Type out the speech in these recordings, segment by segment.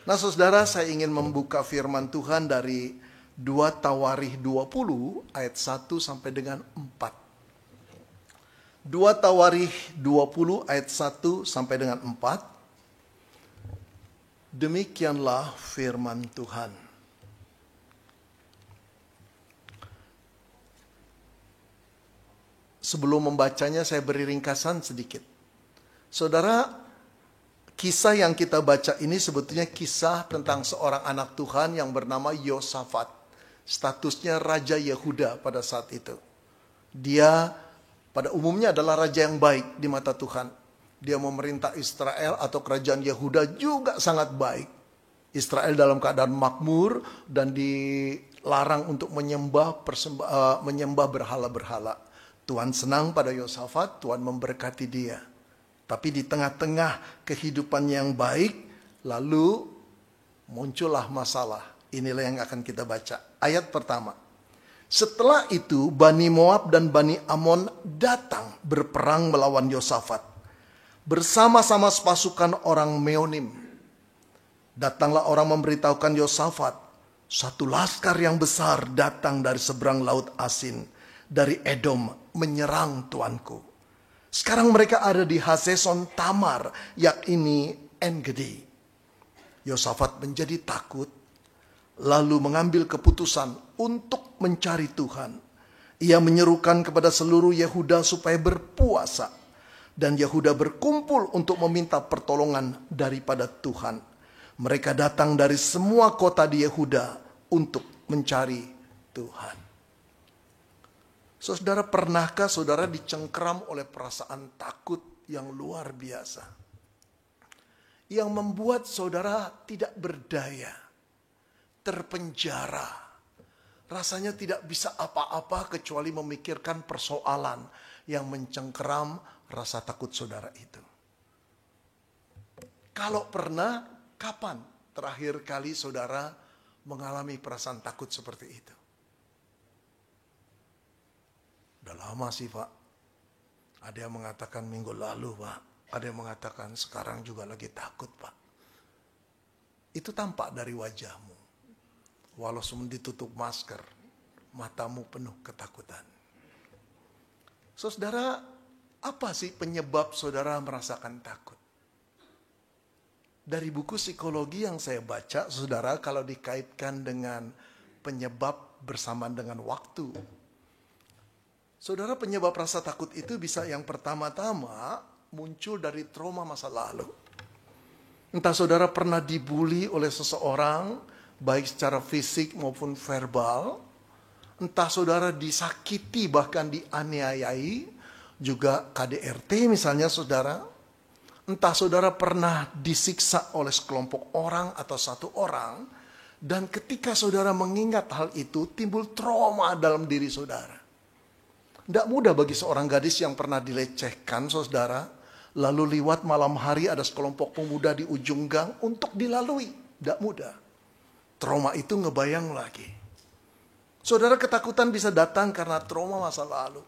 Nah saudara, saya ingin membuka firman Tuhan dari 2 Tawarikh 20 ayat 1 sampai dengan 4. 2 Tawarikh 20 ayat 1 sampai dengan 4. Demikianlah firman Tuhan. Sebelum membacanya saya beri ringkasan sedikit. Saudara, kisah yang kita baca ini sebetulnya kisah tentang seorang anak Tuhan yang bernama Yosafat. Statusnya Raja Yehuda pada saat itu. Dia pada umumnya adalah raja yang baik di mata Tuhan. Dia memerintah Israel atau kerajaan Yehuda juga sangat baik. Israel dalam keadaan makmur dan dilarang untuk menyembah berhala-berhala. Tuhan senang pada Yosafat, Tuhan memberkati dia. Tapi di tengah-tengah kehidupan yang baik, lalu muncullah masalah. Inilah yang akan kita baca. Ayat pertama. Setelah itu Bani Moab dan Bani Amon datang berperang melawan Yosafat. Bersama-sama sepasukan orang Meonim. Datanglah orang memberitahukan Yosafat. Satu laskar yang besar datang dari seberang laut Asin. Dari Edom menyerang tuanku. Sekarang mereka ada di Hazeson Tamar, yakni En-Gedi. Yosafat menjadi takut, lalu mengambil keputusan untuk mencari Tuhan. Ia menyerukan kepada seluruh Yehuda supaya berpuasa. Dan Yehuda berkumpul untuk meminta pertolongan daripada Tuhan. Mereka datang dari semua kota di Yehuda untuk mencari Tuhan. Saudara, pernahkah saudara dicengkeram oleh perasaan takut yang luar biasa? Yang membuat saudara tidak berdaya, terpenjara. Rasanya tidak bisa apa-apa kecuali memikirkan persoalan yang mencengkeram rasa takut saudara itu. Kalau pernah, kapan terakhir kali saudara mengalami perasaan takut seperti itu? Udah lama sih Pak. Ada yang mengatakan minggu lalu Pak. Ada yang mengatakan sekarang juga lagi takut Pak. Itu tampak dari wajahmu. Walaupun ditutup masker, matamu penuh ketakutan. Saudara, apa sih penyebab saudara merasakan takut? Dari buku psikologi yang saya baca, saudara, kalau dikaitkan dengan penyebab bersamaan dengan waktu. Saudara, penyebab rasa takut itu bisa yang pertama-tama muncul dari trauma masa lalu. Entah saudara pernah dibully oleh seseorang, baik secara fisik maupun verbal. Entah saudara disakiti bahkan dianiayai, juga KDRT misalnya saudara. Entah saudara pernah disiksa oleh sekelompok orang atau satu orang. Dan ketika saudara mengingat hal itu, timbul trauma dalam diri saudara. Tidak mudah bagi seorang gadis yang pernah dilecehkan, saudara, lalu lewat malam hari ada sekelompok pemuda di ujung gang untuk dilalui. Tidak mudah. Trauma itu ngebayang lagi. Saudara, ketakutan bisa datang karena trauma masa lalu.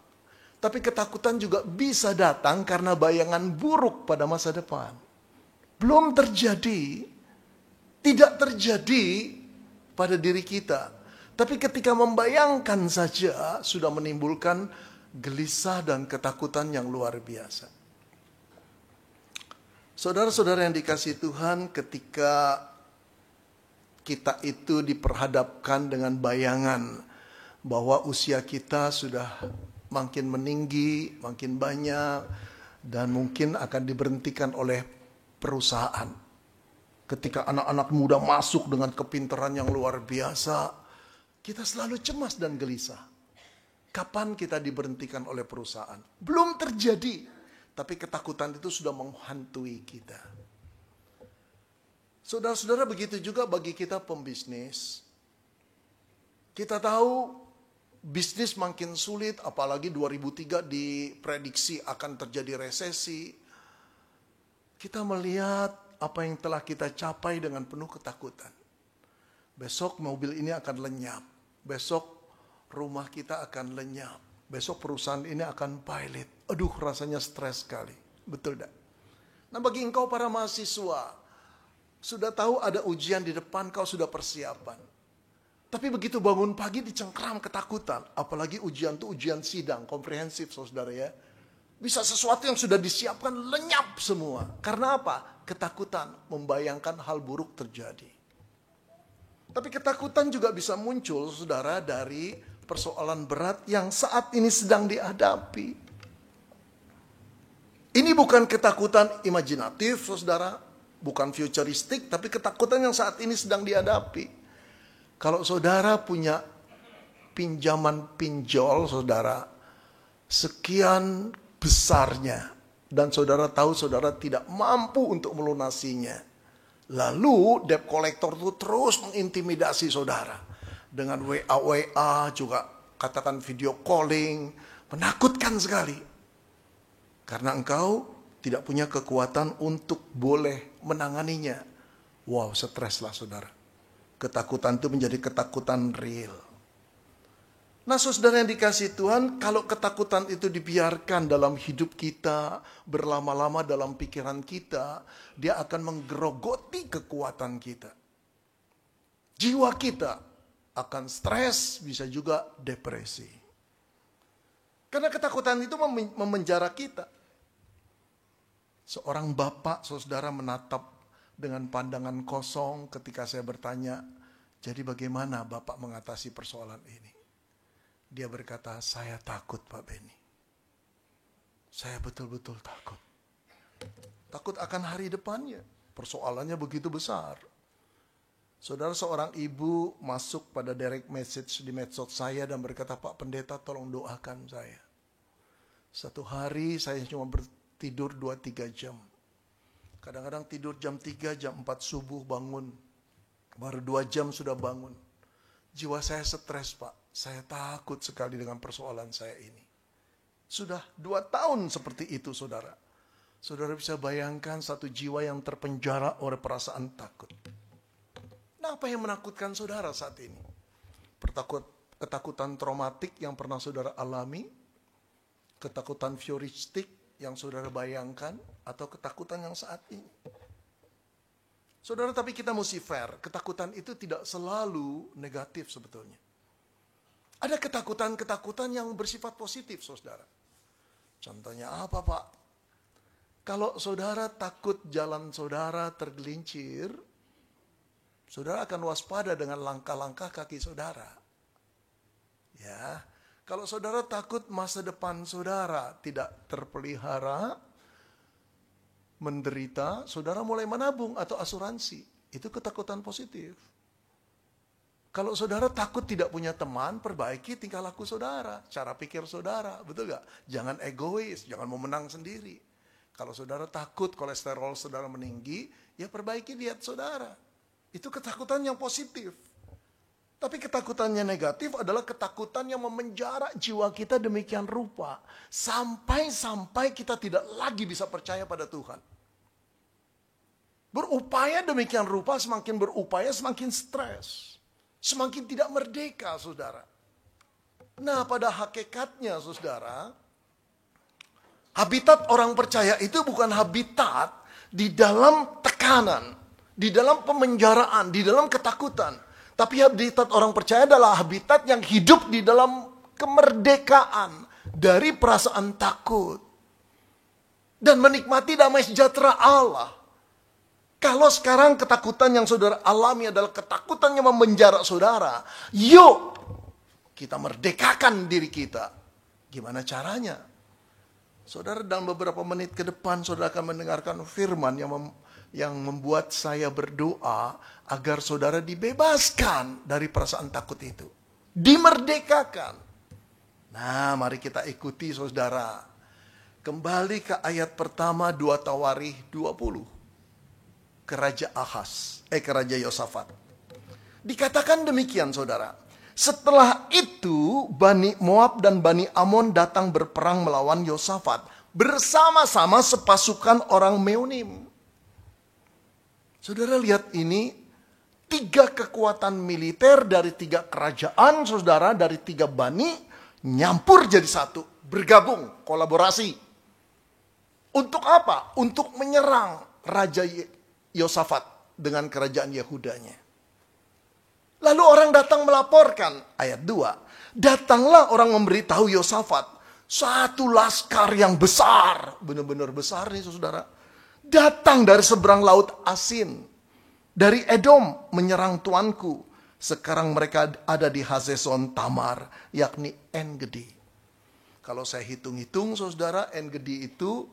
Tapi ketakutan juga bisa datang karena bayangan buruk pada masa depan. Belum terjadi, tidak terjadi pada diri kita. Tapi ketika membayangkan saja sudah menimbulkan gelisah dan ketakutan yang luar biasa. Saudara-saudara yang dikasihi Tuhan, ketika kita itu diperhadapkan dengan bayangan bahwa usia kita sudah makin meninggi, makin banyak, dan mungkin akan diberhentikan oleh perusahaan. Ketika anak-anak muda masuk dengan kepintaran yang luar biasa, kita selalu cemas dan gelisah. Kapan kita diberhentikan oleh perusahaan? Belum terjadi. Tapi ketakutan itu sudah menghantui kita. Saudara-saudara, begitu juga bagi kita pembisnis. Kita tahu bisnis makin sulit, apalagi 2003 diprediksi akan terjadi resesi. Kita melihat apa yang telah kita capai dengan penuh ketakutan. Besok mobil ini akan lenyap. Besok rumah kita akan lenyap. Besok perusahaan ini akan pilot. Aduh, rasanya stres sekali. Betul tak? Nah, bagi engkau para mahasiswa, Sudah tahu ada ujian di depan, kau sudah persiapan. Tapi begitu bangun pagi dicengkram ketakutan. Apalagi ujian itu ujian sidang, komprehensif saudara ya. Bisa sesuatu yang sudah disiapkan lenyap semua. Karena apa? Ketakutan membayangkan hal buruk terjadi. Tapi ketakutan juga bisa muncul saudara dari persoalan berat yang saat ini sedang dihadapi. Ini bukan ketakutan imajinatif saudara. Bukan futuristik, tapi ketakutan yang saat ini sedang dihadapi. Kalau saudara punya pinjaman pinjol saudara, sekian besarnya, dan saudara tahu saudara tidak mampu untuk melunasinya. Lalu debt collector itu terus mengintimidasi saudara. Dengan WA juga katakan video calling, menakutkan sekali. Karena engkau tidak punya kekuatan untuk boleh menanganinya. Wow, stres lah saudara. Ketakutan itu menjadi ketakutan real. Nah saudara yang dikasihi Tuhan, kalau ketakutan itu dibiarkan dalam hidup kita, berlama-lama dalam pikiran kita, dia akan menggerogoti kekuatan kita. Jiwa kita akan stres, bisa juga depresi. Karena ketakutan itu memenjara kita. Seorang bapak saudara menatap dengan pandangan kosong ketika saya bertanya, jadi bagaimana Bapak mengatasi persoalan ini? Dia berkata, saya takut Pak Benny. Saya betul-betul takut. Takut akan hari depannya. Persoalannya begitu besar. Saudara, seorang ibu masuk pada direct message di medsos saya dan berkata, Pak Pendeta tolong doakan saya. Satu hari saya cuma bertidur 2-3 jam. Kadang-kadang tidur jam 3, jam 4 subuh bangun. Baru 2 jam sudah bangun. Jiwa saya stres Pak. Saya takut sekali dengan persoalan saya ini. Sudah 2 tahun seperti itu saudara. Saudara bisa bayangkan satu jiwa yang terpenjara oleh perasaan takut. Nah apa yang menakutkan saudara saat ini? Ketakutan traumatik yang pernah saudara alami? Ketakutan futuristik yang saudara bayangkan, atau ketakutan yang saat ini. Saudara, tapi kita mesti fair. Ketakutan itu tidak selalu negatif sebetulnya. Ada ketakutan-ketakutan yang bersifat positif, saudara. Contohnya apa, Pak? Kalau saudara takut jalan saudara tergelincir, saudara akan waspada dengan langkah-langkah kaki saudara. Ya. Kalau saudara takut masa depan saudara tidak terpelihara, menderita, saudara mulai menabung atau asuransi. Itu ketakutan positif. Kalau saudara takut tidak punya teman, perbaiki tingkah laku saudara, cara pikir saudara, betul gak? Jangan egois, jangan mau menang sendiri. Kalau saudara takut kolesterol saudara meninggi, ya perbaiki diet saudara. Itu ketakutan yang positif. Tapi ketakutannya negatif adalah ketakutan yang memenjara jiwa kita demikian rupa. Sampai-sampai kita tidak lagi bisa percaya pada Tuhan. Berupaya demikian rupa, semakin berupaya semakin stres. Semakin tidak merdeka, saudara. Nah, pada hakikatnya, saudara, habitat orang percaya itu bukan habitat di dalam tekanan, di dalam pemenjaraan, di dalam ketakutan. Tapi habitat orang percaya adalah habitat yang hidup di dalam kemerdekaan dari perasaan takut. Dan menikmati damai sejahtera Allah. Kalau sekarang ketakutan yang saudara alami adalah ketakutan yang memenjara saudara, yuk kita merdekakan diri kita. Gimana caranya? Saudara, dalam beberapa menit ke depan saudara akan mendengarkan firman yang membuat saya berdoa agar saudara dibebaskan dari perasaan takut itu. Dimerdekakan. Nah, mari kita ikuti saudara. Kembali ke ayat pertama 2 Tawarikh 20. Ke Raja Yosafat. Dikatakan demikian saudara. Setelah itu Bani Moab dan Bani Amon datang berperang melawan Yosafat. Bersama-sama sepasukan orang Meonim. Saudara lihat ini. 3 kekuatan militer dari 3 kerajaan saudara. Dari 3 bani. Nyampur jadi satu. Bergabung. Kolaborasi. Untuk apa? Untuk menyerang Raja Yosafat dengan kerajaan Yehudanya. Lalu orang datang melaporkan, ayat 2. Datanglah orang memberitahu Yosafat, satu laskar yang besar, benar-benar besar nih saudara, datang dari seberang laut Asin, dari Edom menyerang tuanku. Sekarang mereka ada di Hazeson Tamar, yakni En-Gedi. Kalau saya hitung-hitung saudara, En-Gedi itu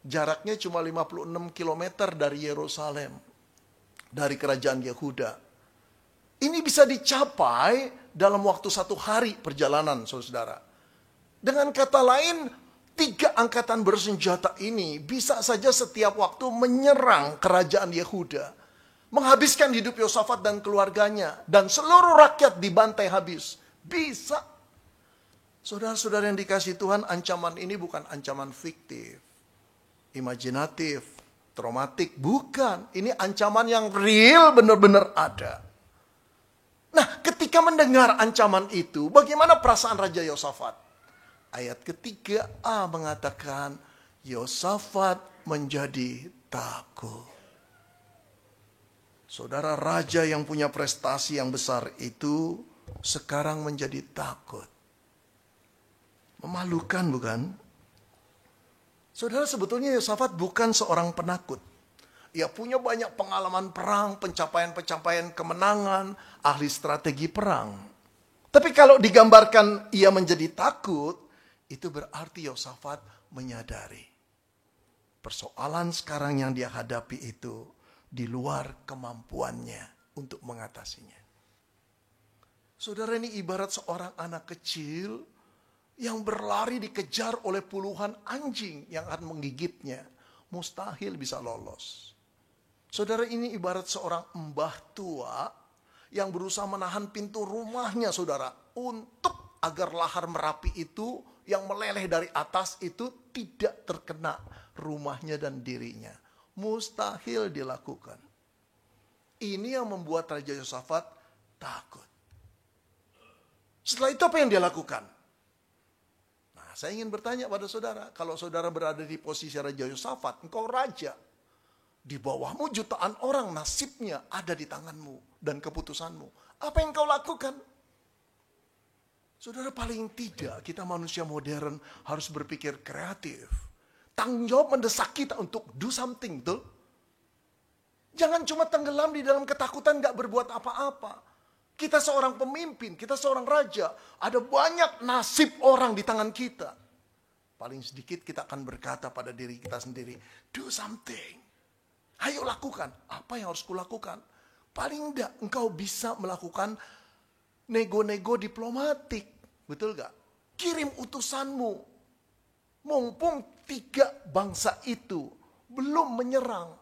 jaraknya cuma 56 km dari Yerusalem, dari kerajaan Yehuda. Ini bisa dicapai dalam waktu 1 hari perjalanan, saudara. Dengan kata lain, 3 angkatan bersenjata ini bisa saja setiap waktu menyerang kerajaan Yehuda. Menghabiskan hidup Yosafat dan keluarganya. Dan seluruh rakyat dibantai habis. Bisa. Saudara-saudara yang dikasihi Tuhan, ancaman ini bukan ancaman fiktif, imajinatif, traumatik. Bukan. Ini ancaman yang real, benar-benar ada. Nah, ketika mendengar ancaman itu, bagaimana perasaan Raja Yosafat? Ayat ketiga A mengatakan, Yosafat menjadi takut. Saudara, raja yang punya prestasi yang besar itu sekarang menjadi takut. Memalukan, bukan? Saudara, sebetulnya Yosafat bukan seorang penakut. Ia punya banyak pengalaman perang, pencapaian-pencapaian kemenangan, ahli strategi perang. Tapi kalau digambarkan ia menjadi takut, itu berarti Yosafat menyadari persoalan sekarang yang dia hadapi itu di luar kemampuannya untuk mengatasinya. Saudara, ini ibarat seorang anak kecil yang berlari dikejar oleh puluhan anjing yang akan menggigitnya. Mustahil bisa lolos. Saudara, ini ibarat seorang mbah tua yang berusaha menahan pintu rumahnya, saudara, untuk agar lahar Merapi itu yang meleleh dari atas itu tidak terkena rumahnya dan dirinya. Mustahil dilakukan. Ini yang membuat Raja Yosafat takut. Setelah itu apa yang dia lakukan? Nah, saya ingin bertanya pada saudara, kalau saudara berada di posisi Raja Yosafat, engkau raja. Di bawahmu jutaan orang, nasibnya ada di tanganmu dan keputusanmu. Apa yang kau lakukan? Saudara, paling tidak kita manusia modern harus berpikir kreatif. Tanggung jawab mendesak kita untuk do something, betul? Jangan cuma tenggelam di dalam ketakutan gak berbuat apa-apa. Kita seorang pemimpin, kita seorang raja. Ada banyak nasib orang di tangan kita. Paling sedikit kita akan berkata pada diri kita sendiri, do something. Ayo lakukan. Apa yang harus kulakukan? Paling enggak engkau bisa melakukan nego-nego diplomatik. Betul gak? Kirim utusanmu. Mumpung 3 bangsa itu belum menyerang.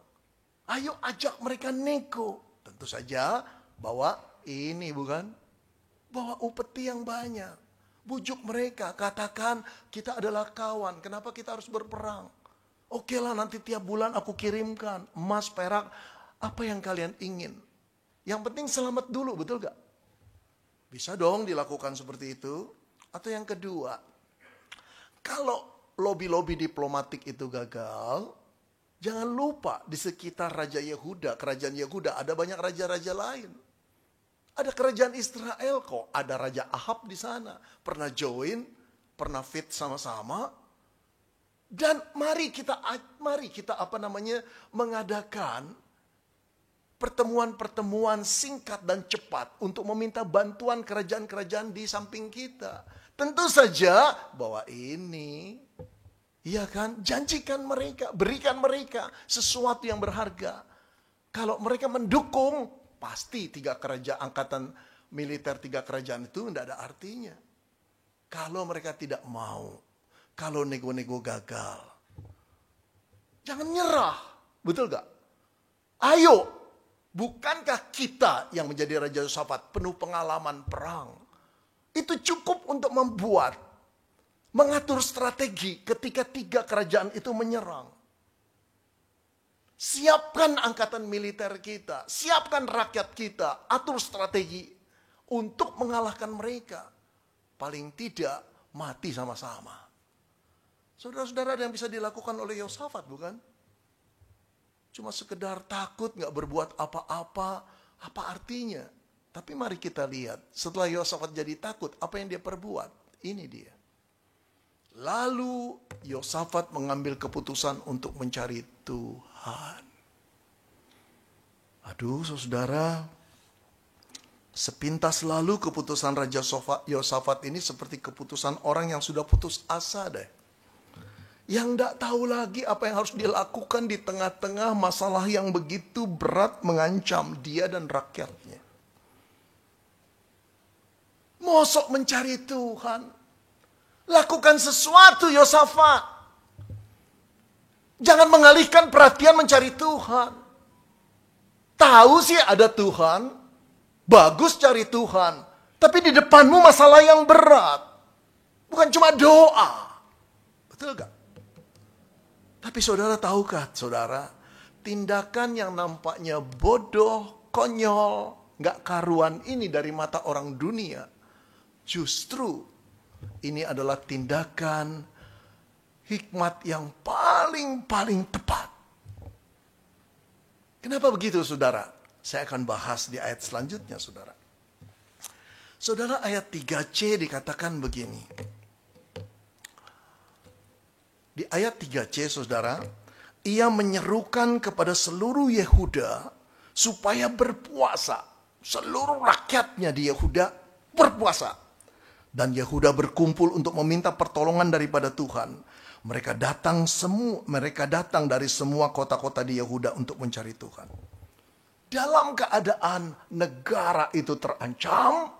Ayo ajak mereka nego. Tentu saja bawa ini bukan? Bawa upeti yang banyak. Bujuk mereka. Katakan kita adalah kawan. Kenapa kita harus berperang? Oke lah, nanti tiap bulan aku kirimkan emas, perak, apa yang kalian ingin. Yang penting selamat dulu, betul gak? Bisa dong dilakukan seperti itu. Atau yang kedua, kalau lobi-lobi diplomatik itu gagal, jangan lupa di sekitar Raja Yehuda, kerajaan Yehuda, ada banyak raja-raja lain. Ada kerajaan Israel kok, ada Raja Ahab di sana. Pernah join, pernah fit sama-sama. Dan mari kita mengadakan pertemuan-pertemuan singkat dan cepat untuk meminta bantuan kerajaan-kerajaan di samping kita. Tentu saja bahwa ini, iya kan, janjikan mereka, berikan mereka sesuatu yang berharga. Kalau mereka mendukung, pasti 3 kerajaan, angkatan militer 3 kerajaan itu tidak ada artinya. Kalau mereka tidak mau, kalau nego-nego gagal, jangan nyerah. Betul gak? Ayo, bukankah kita yang menjadi Raja Yosafat penuh pengalaman perang? Itu cukup untuk mengatur strategi ketika 3 kerajaan itu menyerang. Siapkan angkatan militer kita, siapkan rakyat kita, atur strategi untuk mengalahkan mereka. Paling tidak mati sama-sama. Saudara-saudara, ada yang bisa dilakukan oleh Yosafat, bukan? Cuma sekedar takut, gak berbuat apa-apa. Apa artinya? Tapi mari kita lihat, setelah Yosafat jadi takut, apa yang dia perbuat? Ini dia. Lalu Yosafat mengambil keputusan untuk mencari Tuhan. Aduh, saudara, sepintas lalu keputusan Raja Yosafat ini seperti keputusan orang yang sudah putus asa deh. Yang tidak tahu lagi apa yang harus dilakukan di tengah-tengah masalah yang begitu berat mengancam dia dan rakyatnya. Mosok mencari Tuhan. Lakukan sesuatu, Yosafat. Jangan mengalihkan perhatian mencari Tuhan. Tahu sih ada Tuhan. Bagus cari Tuhan. Tapi di depanmu masalah yang berat. Bukan cuma doa. Betul gak? Tapi saudara tahukah, saudara? Tindakan yang nampaknya bodoh, konyol, gak karuan ini dari mata orang dunia. Justru ini adalah tindakan hikmat yang paling tepat. Kenapa begitu, saudara? Saya akan bahas di ayat selanjutnya, saudara. Saudara, ayat 3C dikatakan begini. Di ayat 3C, saudara, ia menyerukan kepada seluruh Yehuda supaya berpuasa. Seluruh rakyatnya di Yehuda berpuasa. Dan Yehuda berkumpul untuk meminta pertolongan daripada Tuhan. Mereka datang dari semua kota-kota di Yehuda untuk mencari Tuhan. Dalam keadaan negara itu terancam,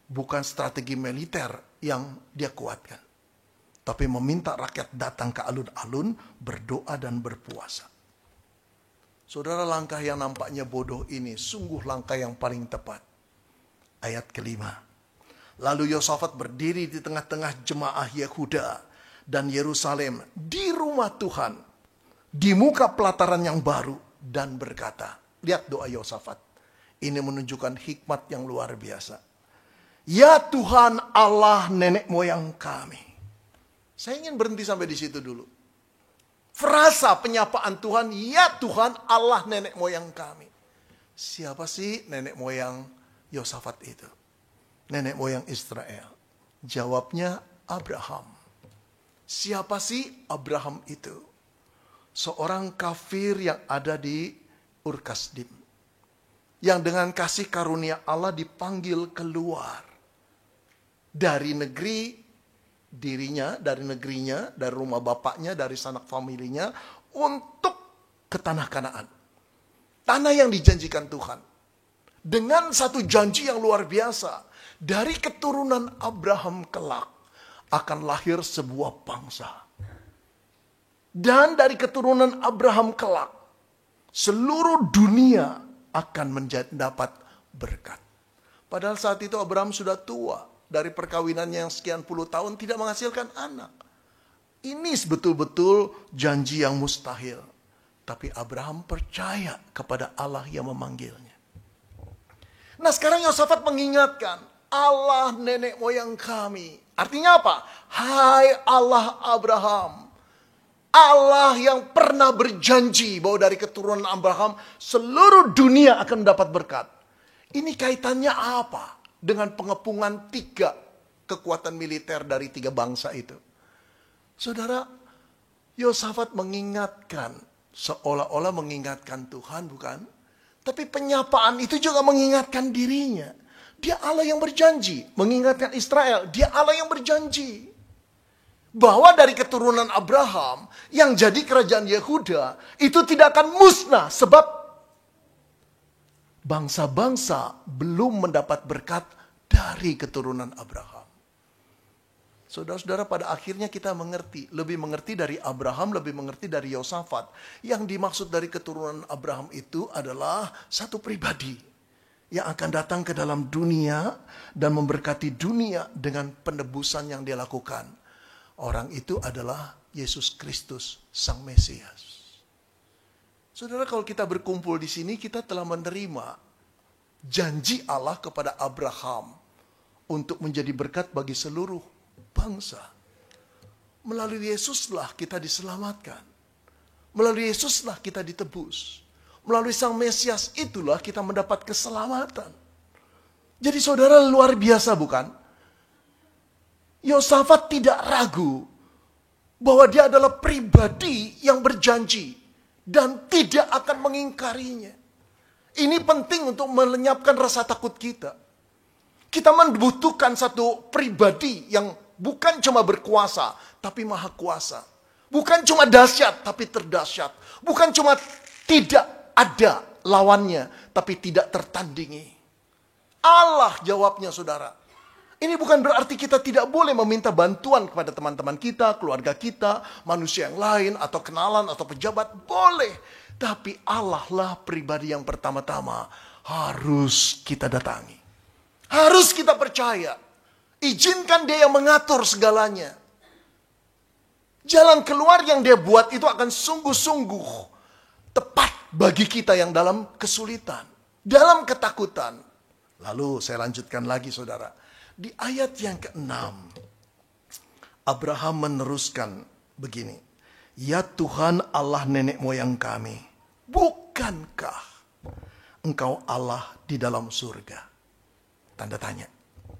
bukan strategi militer yang dia kuatkan. Tapi meminta rakyat datang ke alun-alun, berdoa dan berpuasa. Saudara, langkah yang nampaknya bodoh ini sungguh langkah yang paling tepat. Ayat kelima. Lalu Yosafat berdiri di tengah-tengah jemaah Yehuda dan Yerusalem di rumah Tuhan, di muka pelataran yang baru, dan berkata, lihat doa Yosafat. Ini menunjukkan hikmat yang luar biasa. Ya Tuhan Allah nenek moyang kami. Saya ingin berhenti sampai di situ dulu. Frasa penyapaan Tuhan, ya Tuhan Allah nenek moyang kami. Siapa sih nenek moyang Yosafat itu? Nenek moyang Israel. Jawabnya Abraham. Siapa sih Abraham itu? Seorang kafir yang ada di Ur Kasdim. Yang dengan kasih karunia Allah dipanggil keluar. Dari negeri dirinya, dari negerinya, dari rumah bapaknya, dari sanak familinya. Untuk ke tanah Kanaan. Tanah yang dijanjikan Tuhan. Dengan satu janji yang luar biasa. Dari keturunan Abraham kelak akan lahir sebuah bangsa. Dan dari keturunan Abraham kelak, seluruh dunia akan mendapat berkat. Padahal saat itu Abraham sudah tua. Dari perkawinannya yang sekian puluh tahun tidak menghasilkan anak. Ini betul-betul janji yang mustahil. Tapi Abraham percaya kepada Allah yang memanggilnya. Nah, sekarang Yosafat mengingatkan, Allah nenek moyang kami. Artinya apa? Hai Allah Abraham. Allah yang pernah berjanji bahwa dari keturunan Abraham seluruh dunia akan mendapat berkat. Ini kaitannya apa dengan pengepungan 3 kekuatan militer dari 3 bangsa itu? Saudara, Yosafat mengingatkan, seolah-olah mengingatkan Tuhan, bukan? Tapi penyapaan itu juga mengingatkan dirinya. Dia Allah yang berjanji. Mengingatkan Israel. Dia Allah yang berjanji. Bahwa dari keturunan Abraham. Yang jadi kerajaan Yehuda. Itu tidak akan musnah. Sebab bangsa-bangsa belum mendapat berkat dari keturunan Abraham. Saudara-saudara, pada akhirnya kita mengerti. Lebih mengerti dari Abraham. Lebih mengerti dari Yosafat. Yang dimaksud dari keturunan Abraham itu adalah satu pribadi. Yang akan datang ke dalam dunia dan memberkati dunia dengan penebusan yang dia lakukan. Orang itu adalah Yesus Kristus, Sang Mesias. Saudara, kalau kita berkumpul di sini, kita telah menerima janji Allah kepada Abraham untuk menjadi berkat bagi seluruh bangsa. Melalui Yesuslah kita diselamatkan. Melalui Yesuslah kita ditebus. Melalui Sang Mesias itulah kita mendapat keselamatan. Jadi saudara luar biasa bukan? Yosafat tidak ragu bahwa dia adalah pribadi yang berjanji dan tidak akan mengingkarinya. Ini penting untuk melenyapkan rasa takut kita. Kita membutuhkan satu pribadi yang bukan cuma berkuasa, tapi maha kuasa. Bukan cuma dahsyat, tapi terdahsyat. Bukan cuma tidak ada lawannya, tapi tidak tertandingi. Allah jawabnya saudara. Ini bukan berarti kita tidak boleh meminta bantuan kepada teman-teman kita, keluarga kita, manusia yang lain, atau kenalan, atau pejabat. Boleh. Tapi Allah lah pribadi yang pertama-tama harus kita datangi. Harus kita percaya. Izinkan dia yang mengatur segalanya. Jalan keluar yang dia buat itu akan sungguh-sungguh tepat bagi kita yang dalam kesulitan. Dalam ketakutan. Lalu saya lanjutkan lagi saudara. Di ayat yang ke-6, Abraham meneruskan begini. Ya Tuhan Allah nenek moyang kami, bukankah Engkau Allah di dalam surga? Tanda tanya.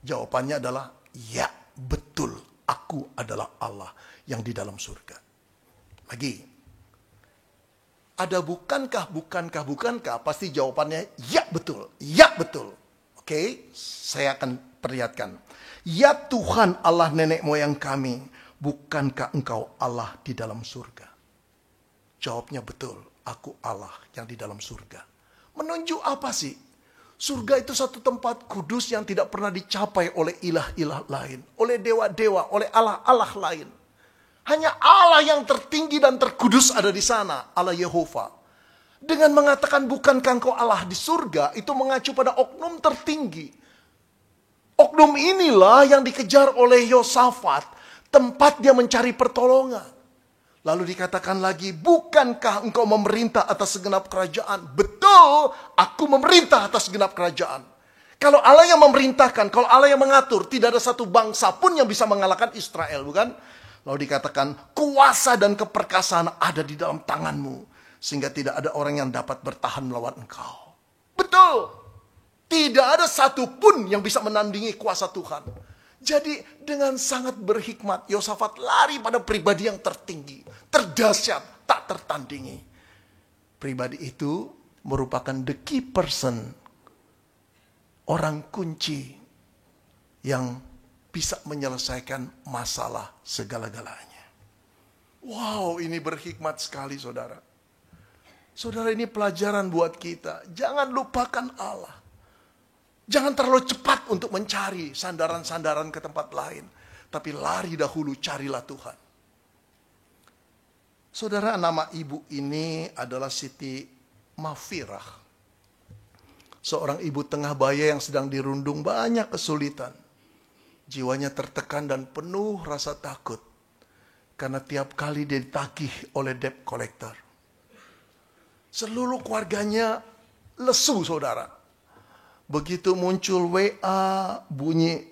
Jawabannya adalah, ya betul, aku adalah Allah yang di dalam surga. Lagi. Ada bukankah, pasti jawabannya ya betul, ya betul. Oke, saya akan perlihatkan. Ya Tuhan Allah nenek moyang kami, bukankah Engkau Allah di dalam surga? Jawabnya betul, aku Allah yang di dalam surga. Menunjuk apa sih? Surga itu satu tempat kudus yang tidak pernah dicapai oleh ilah-ilah lain. Oleh dewa-dewa, oleh Allah-Allah lain. Hanya Allah yang tertinggi dan terkudus ada di sana, Allah Yehova. Dengan mengatakan bukankah Engkau Allah di surga, itu mengacu pada oknum tertinggi. Oknum inilah yang dikejar oleh Yosafat, tempat dia mencari pertolongan. Lalu dikatakan lagi, bukankah Engkau memerintah atas segenap kerajaan? Betul, aku memerintah atas segenap kerajaan. Kalau Allah yang memerintahkan, kalau Allah yang mengatur, tidak ada satu bangsa pun yang bisa mengalahkan Israel, bukan? Lalu dikatakan, kuasa dan keperkasaan ada di dalam tanganmu, sehingga tidak ada orang yang dapat bertahan melawan Engkau. Betul. Tidak ada satupun yang bisa menandingi kuasa Tuhan. Jadi dengan sangat berhikmat, Yosafat lari pada pribadi yang tertinggi, terdahsyat, tak tertandingi. Pribadi itu merupakan the key person, orang kunci yang bisa menyelesaikan masalah segala-galanya. Wow, ini berhikmat sekali saudara. Saudara, ini pelajaran buat kita. Jangan lupakan Allah. Jangan terlalu cepat untuk mencari sandaran-sandaran ke tempat lain. Tapi lari dahulu, carilah Tuhan. Saudara, nama ibu ini adalah Siti Mafirah. Seorang ibu tengah baya yang sedang dirundung banyak kesulitan. Jiwanya tertekan dan penuh rasa takut. Karena tiap kali dia ditagih oleh debt collector. Seluruh keluarganya lesu saudara. Begitu muncul WA, bunyi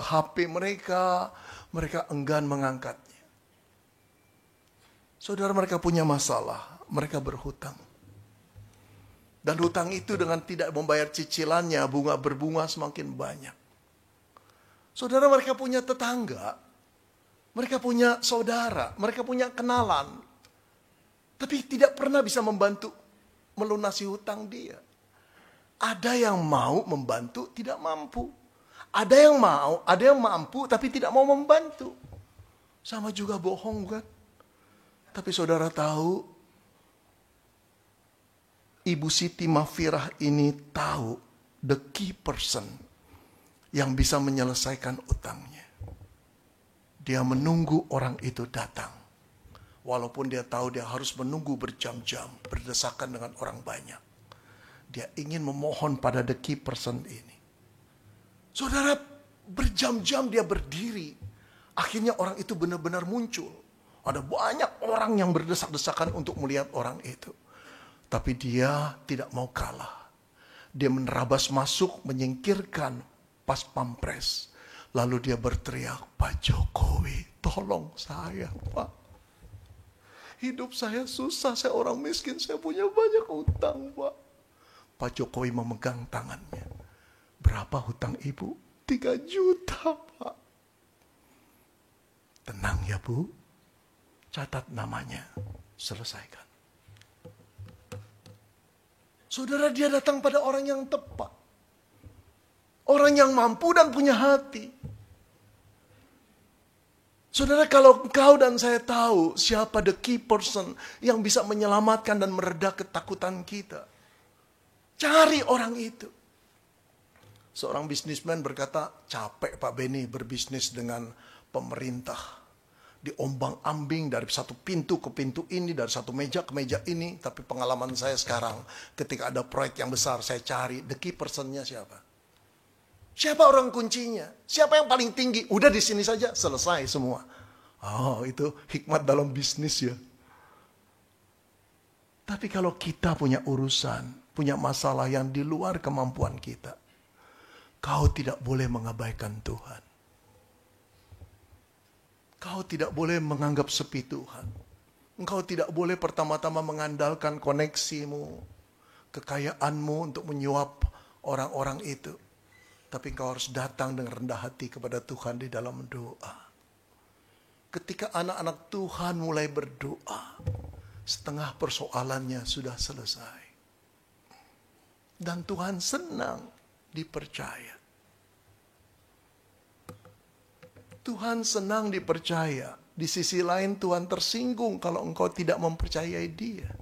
HP mereka enggan mengangkatnya. Saudara, mereka punya masalah, mereka berhutang. Dan hutang itu dengan tidak membayar cicilannya, bunga berbunga semakin banyak. Saudara, mereka punya tetangga, mereka punya saudara, mereka punya kenalan. Tapi tidak pernah bisa membantu melunasi hutang dia. Ada yang mau membantu, tidak mampu. Ada yang mau, ada yang mampu, tapi tidak mau membantu. Sama juga bohong kan? Tapi saudara tahu, Ibu Siti Mafirah ini tahu the key person yang bisa menyelesaikan utangnya. Dia menunggu orang itu datang. Walaupun dia tahu dia harus menunggu berjam-jam, berdesakan dengan orang banyak. Dia ingin memohon pada the key person ini. Saudara, berjam-jam dia berdiri. Akhirnya orang itu benar-benar muncul. Ada banyak orang yang berdesak-desakan untuk melihat orang itu. Tapi dia tidak mau kalah. Dia menerabas masuk, menyingkirkan pas pampres. Lalu dia berteriak, Pak Jokowi, tolong saya, Pak. hidup saya susah, saya orang miskin, saya punya banyak hutang, Pak. Pak Jokowi memegang tangannya. Berapa hutang ibu? 3 juta, Pak. Tenang ya, Bu. Catat namanya. Selesaikan. Saudara, dia datang pada orang yang tepat. Orang yang mampu dan punya hati. Saudara, kalau engkau dan saya tahu siapa the key person yang bisa menyelamatkan dan mereda ketakutan kita, cari orang itu. Seorang bisnismen berkata, capek Pak Beni berbisnis dengan pemerintah. Diombang-ambing dari satu pintu ke pintu ini, dari satu meja ke meja ini. Tapi pengalaman saya sekarang, ketika ada proyek yang besar, saya cari the key personnya siapa. Siapa orang kuncinya? Siapa yang paling tinggi? Udah di sini saja, selesai semua. Oh, itu hikmat dalam bisnis ya. Tapi kalau kita punya urusan, punya masalah yang di luar kemampuan kita, kau tidak boleh mengabaikan Tuhan. Kau tidak boleh menganggap sepi Tuhan. Engkau tidak boleh pertama-tama mengandalkan koneksimu, kekayaanmu untuk menyuap orang-orang itu. Tapi engkau harus datang dengan rendah hati kepada Tuhan di dalam doa. Ketika anak-anak Tuhan mulai berdoa, setengah persoalannya sudah selesai. Dan Tuhan senang dipercaya. Tuhan senang dipercaya. Di sisi lain Tuhan tersinggung kalau engkau tidak mempercayai Dia.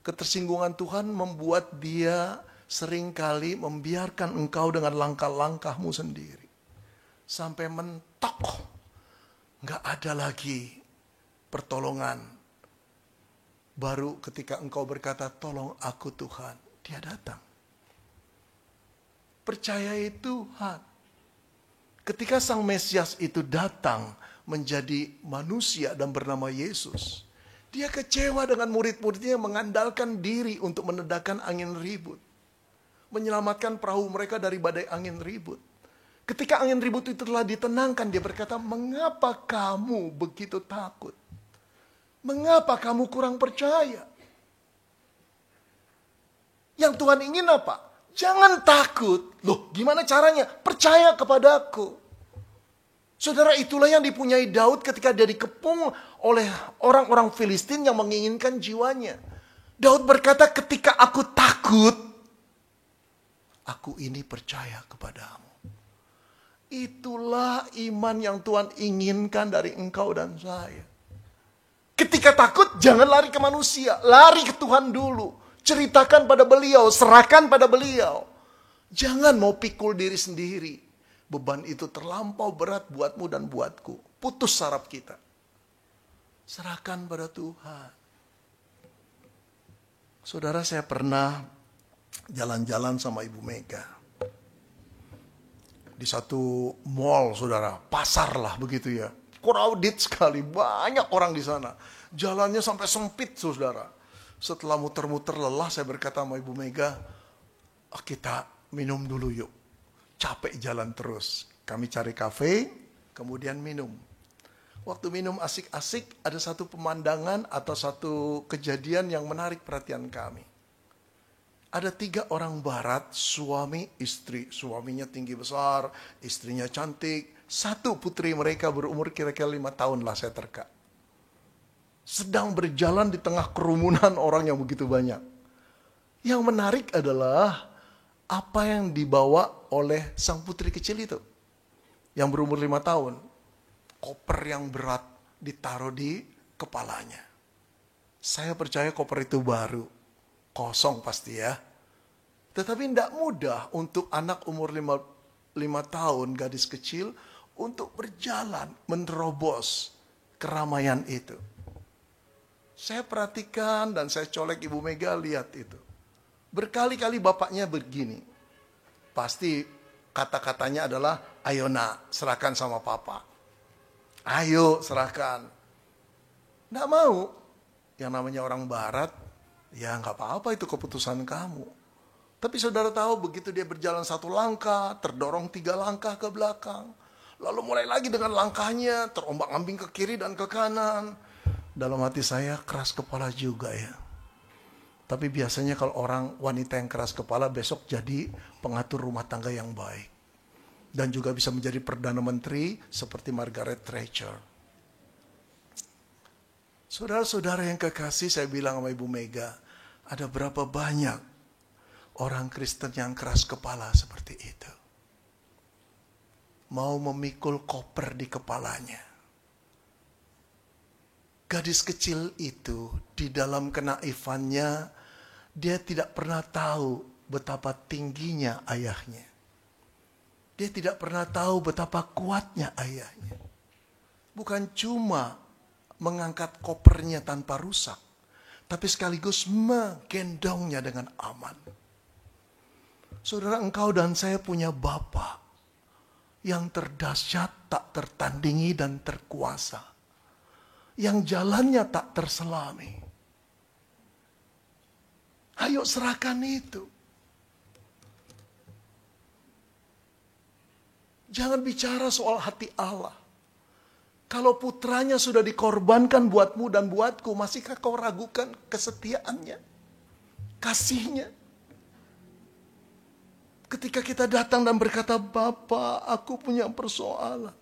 Ketersinggungan Tuhan membuat Dia seringkali membiarkan engkau dengan langkah-langkahmu sendiri. Sampai mentok. Nggak ada lagi pertolongan. Baru ketika engkau berkata, tolong aku Tuhan. Dia datang. Percayai Tuhan. Ketika Sang Mesias itu datang menjadi manusia dan bernama Yesus. Dia kecewa dengan murid-muridnya yang mengandalkan diri untuk menedakkan angin ribut. Menyelamatkan perahu mereka dari badai angin ribut. Ketika angin ribut itu telah ditenangkan, dia berkata, mengapa kamu begitu takut? Mengapa kamu kurang percaya? Yang Tuhan ingin apa? Jangan takut. Loh, gimana caranya? Percaya kepadaku. Saudara, itulah yang dipunyai Daud ketika dia dikepung oleh orang-orang Filistin yang menginginkan jiwanya. Daud berkata, ketika aku takut, aku ini percaya kepadamu. Itulah iman yang Tuhan inginkan dari engkau dan saya. Ketika takut, jangan lari ke manusia. Lari ke Tuhan dulu. Ceritakan pada beliau, serahkan pada beliau. Jangan mau pikul diri sendiri. Beban itu terlampau berat buatmu dan buatku. Putus saraf kita. Serahkan pada Tuhan. Saudara, saya pernah jalan-jalan sama Ibu Mega. Di satu mall, saudara. Pasar lah begitu ya. Crowded sekali. Banyak orang di sana. Jalannya sampai sempit, saudara. Setelah muter-muter lelah, saya berkata sama Ibu Mega, kita minum dulu yuk. Capek jalan terus. Kami cari kafe, kemudian minum. Waktu minum asik-asik, ada satu pemandangan atau satu kejadian yang menarik perhatian kami. Ada 3 orang barat, suami, istri. Suaminya tinggi besar, istrinya cantik. Satu putri mereka berumur kira-kira 5 tahun lah, saya terka. Sedang berjalan di tengah kerumunan orang yang begitu banyak. Yang menarik adalah apa yang dibawa oleh sang putri kecil itu. Yang berumur 5 tahun. Koper yang berat ditaruh di kepalanya. Saya percaya koper itu baru. Kosong pasti ya. Tetapi tidak mudah untuk anak umur 5 tahun, gadis kecil, untuk berjalan menerobos keramaian itu. Saya perhatikan dan saya colek Ibu Mega, lihat itu. Berkali-kali bapaknya begini. Pasti kata-katanya adalah, ayo nak, serahkan sama papa. Ayo serahkan. Nggak mau. Yang namanya orang barat, ya nggak apa-apa itu keputusan kamu. Tapi saudara tahu begitu dia berjalan 1 langkah, terdorong 3 langkah ke belakang. Lalu mulai lagi dengan langkahnya, terombang-ambing ke kiri dan ke kanan. Dalam hati saya keras kepala juga ya. Tapi biasanya kalau orang wanita yang keras kepala besok jadi pengatur rumah tangga yang baik. Dan juga bisa menjadi Perdana Menteri seperti Margaret Thatcher. Saudara-saudara yang kekasih, saya bilang sama Ibu Mega, ada berapa banyak orang Kristen yang keras kepala seperti itu. Mau memikul koper di kepalanya. Gadis kecil itu di dalam kenaifannya, dia tidak pernah tahu betapa tingginya ayahnya. Dia tidak pernah tahu betapa kuatnya ayahnya. Bukan cuma mengangkat kopernya tanpa rusak, tapi sekaligus menggendongnya dengan aman. Saudara, engkau dan saya punya Bapa yang terdahsyat, tak tertandingi dan terkuasa. Yang jalannya tak terselami. Ayo serahkan itu. Jangan bicara soal hati Allah. Kalau putranya sudah dikorbankan buatmu dan buatku, masihkah kau ragukan kesetiaannya, kasihnya? Ketika kita datang dan berkata, Bapa, aku punya persoalan.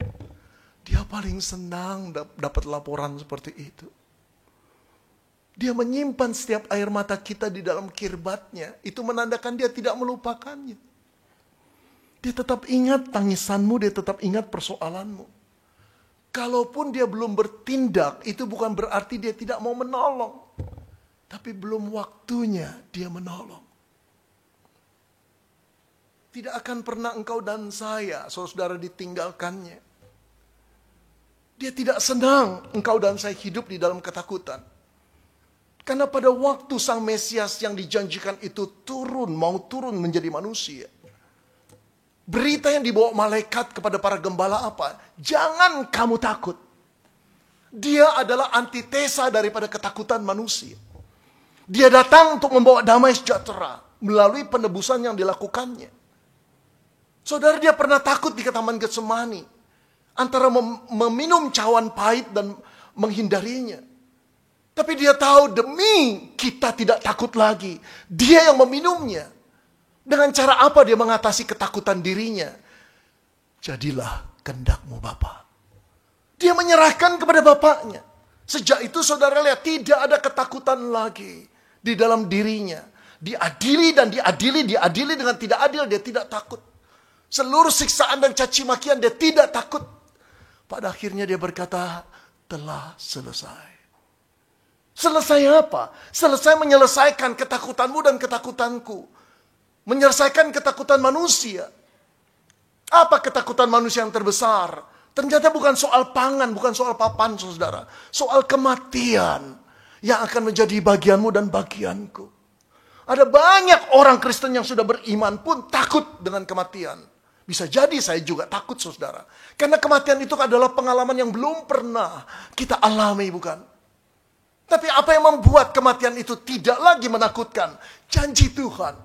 Dia paling senang dapat laporan seperti itu. Dia menyimpan setiap air mata kita di dalam kirbatnya. Itu menandakan dia tidak melupakannya. Dia tetap ingat tangisanmu, dia tetap ingat persoalanmu. Kalaupun dia belum bertindak, itu bukan berarti dia tidak mau menolong. Tapi belum waktunya dia menolong. Tidak akan pernah engkau dan saya, saudara, ditinggalkannya. Dia tidak senang engkau dan saya hidup di dalam ketakutan. Karena pada waktu Sang Mesias yang dijanjikan itu mau turun menjadi manusia. Berita yang dibawa malaikat kepada para gembala apa? Jangan kamu takut. Dia adalah antitesa daripada ketakutan manusia. Dia datang untuk membawa damai sejahtera melalui penebusan yang dilakukannya. Saudara, dia pernah takut di Taman Getsemani. Antara meminum cawan pahit dan menghindarinya. Tapi dia tahu demi kita tidak takut lagi. Dia yang meminumnya. Dengan cara apa dia mengatasi ketakutan dirinya? Jadilah kehendakmu Bapa. Dia menyerahkan kepada Bapaknya. Sejak itu saudara lihat tidak ada ketakutan lagi di dalam dirinya. Diadili dan diadili dengan tidak adil, dia tidak takut. Seluruh siksaan dan caci makian dia tidak takut. Pada akhirnya dia berkata, telah selesai. Selesai apa? Selesai menyelesaikan ketakutanmu dan ketakutanku. Menyelesaikan ketakutan manusia. Apa ketakutan manusia yang terbesar? Ternyata bukan soal pangan, bukan soal papan, saudara. Soal kematian yang akan menjadi bagianmu dan bagianku. Ada banyak orang Kristen yang sudah beriman pun takut dengan kematian. Bisa jadi saya juga takut, saudara. Karena kematian itu adalah pengalaman yang belum pernah kita alami, bukan? Tapi apa yang membuat kematian itu tidak lagi menakutkan? Janji Tuhan.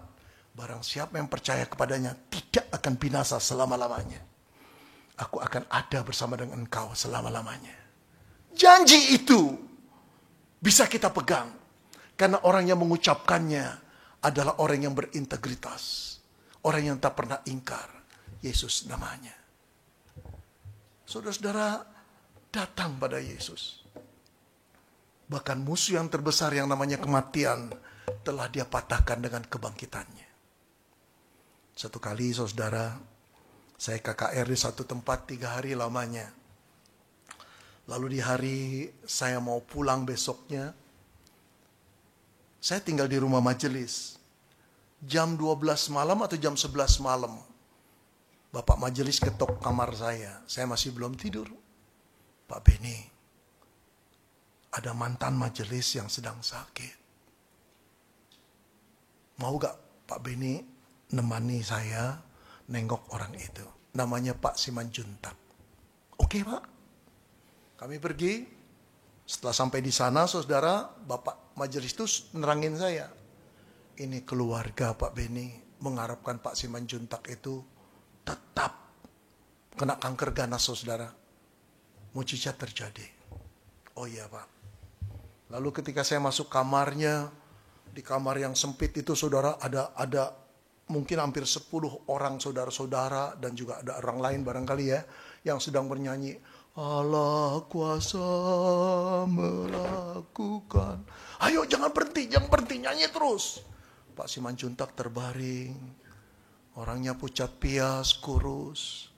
Barang siapa yang percaya kepadanya tidak akan binasa selama-lamanya. Aku akan ada bersama dengan engkau selama-lamanya. Janji itu bisa kita pegang. Karena orang yang mengucapkannya adalah orang yang berintegritas. Orang yang tak pernah ingkar. Yesus namanya. Saudara-saudara, datang pada Yesus. Bahkan musuh yang terbesar yang namanya kematian telah dia patahkan dengan kebangkitannya. Satu kali saudara, saya KKR di satu tempat 3 hari lamanya. Lalu di hari saya mau pulang besoknya, saya tinggal di rumah majelis. Jam 12 malam atau jam 11 malam. Bapak majelis ketok kamar saya masih belum tidur. Pak Beni, ada mantan majelis yang sedang sakit. Mau gak Pak Beni nemani saya nengok orang itu? Namanya Pak Simanjuntak. Oke Pak. Kami pergi. Setelah sampai di sana, saudara, Bapak majelis itu nerangin saya. Ini keluarga Pak Beni mengharapkan Pak Simanjuntak itu tetap kena kanker ganas, saudara. Mujizat terjadi. Oh iya Pak. Lalu ketika saya masuk kamarnya, di kamar yang sempit itu saudara ada mungkin hampir 10 orang saudara-saudara dan juga ada orang lain barangkali ya yang sedang bernyanyi, Allah kuasa melakukan. Ayo jangan berhenti, nyanyi terus. Pak Simanjuntak terbaring, orangnya pucat pias, kurus.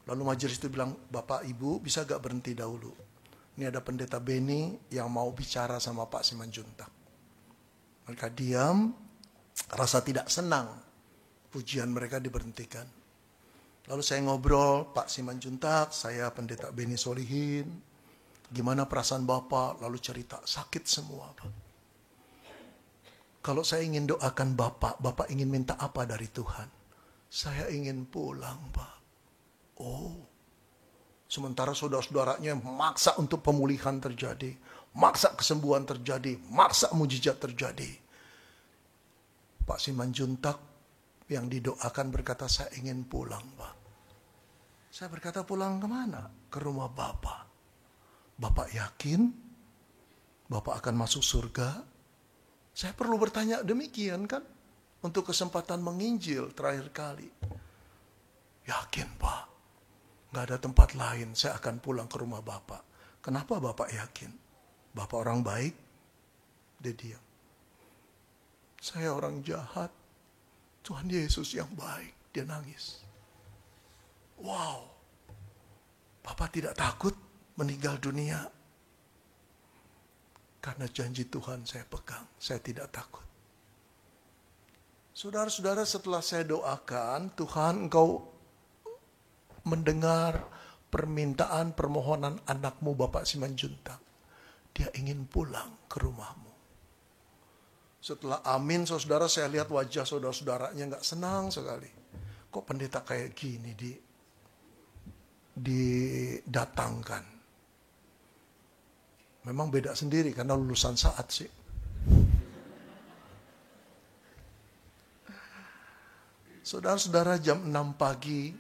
Lalu majelis itu bilang, Bapak Ibu bisa gak berhenti dahulu? Ini ada pendeta Beni yang mau bicara sama Pak Simanjuntak. Mereka diam, rasa tidak senang pujian mereka diberhentikan. Lalu saya ngobrol, Pak Simanjuntak, saya pendeta Beni Solihin. Gimana perasaan Bapak? Lalu cerita, sakit semua Pak. Kalau saya ingin doakan Bapak ingin minta apa dari Tuhan? Saya ingin pulang Pak. Oh, sementara saudara-saudaranya maksa untuk pemulihan terjadi, maksa kesembuhan terjadi, maksa mujizat terjadi. Pak Simanjuntak yang didoakan berkata, saya ingin pulang Pak. Saya berkata, pulang kemana? Ke rumah Bapak. Bapak yakin Bapak akan masuk surga? Saya perlu bertanya demikian kan? Untuk kesempatan menginjil terakhir kali. Yakin Pak. Gak ada tempat lain, saya akan pulang ke rumah Bapak. Kenapa Bapak yakin? Bapak orang baik? Dia diam. Saya orang jahat. Tuhan Yesus yang baik. Dia nangis. Wow. Bapak tidak takut meninggal dunia? Karena janji Tuhan saya pegang. Saya tidak takut. Saudara-saudara, setelah saya doakan, Tuhan Engkau mendengar permintaan permohonan anakmu Bapak Simanjuntak. Dia ingin pulang ke rumahmu. Setelah amin, saudara, saya lihat wajah saudara-saudaranya gak senang sekali. Kok pendeta kayak gini didatangkan? Memang beda sendiri karena lulusan saat sih. Saudara-saudara, jam 6 pagi,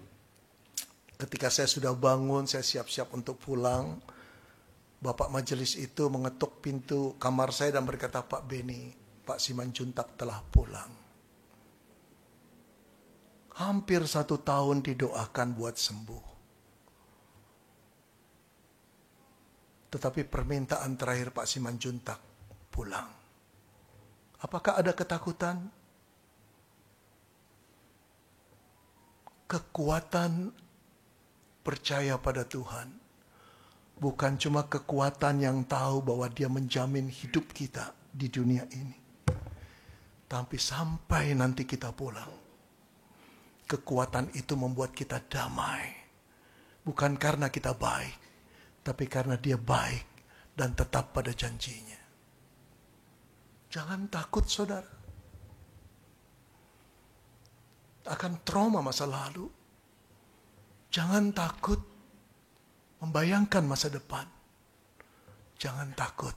ketika saya sudah bangun, saya siap-siap untuk pulang. Bapak majelis itu mengetuk pintu kamar saya dan berkata, Pak Beni, Pak Simanjuntak telah pulang. Hampir 1 tahun didoakan buat sembuh. Tetapi permintaan terakhir Pak Simanjuntak pulang. Apakah ada ketakutan? Kekuatan percaya pada Tuhan bukan cuma kekuatan yang tahu bahwa Dia menjamin hidup kita di dunia ini, tapi sampai nanti kita pulang, kekuatan itu membuat kita damai, bukan karena kita baik, tapi karena Dia baik dan tetap pada janjinya. Jangan takut saudara akan trauma masa lalu. Jangan takut membayangkan masa depan. Jangan takut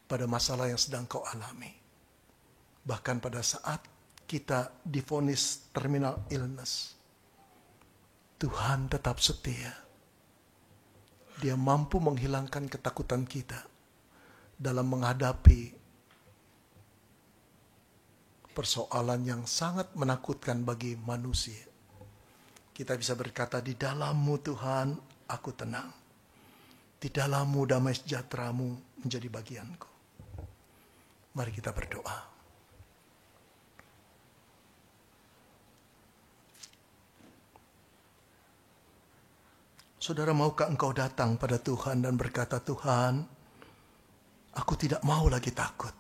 pada masalah yang sedang kau alami. Bahkan pada saat kita divonis terminal illness, Tuhan tetap setia. Dia mampu menghilangkan ketakutan kita dalam menghadapi persoalan yang sangat menakutkan bagi manusia. Kita bisa berkata, di dalam-Mu Tuhan aku tenang. Di dalam-Mu damai sejahtera-Mu menjadi bagianku. Mari kita berdoa. Saudara, maukah engkau datang pada Tuhan dan berkata, Tuhan, aku tidak mau lagi takut.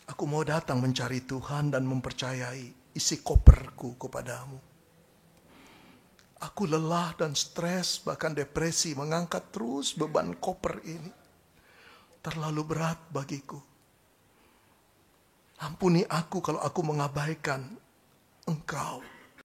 Aku mau datang mencari Tuhan dan mempercayai isi koperku kepadamu. Aku lelah dan stres, bahkan depresi, mengangkat terus beban koper ini. Terlalu berat bagiku. Ampuni aku kalau aku mengabaikan Engkau.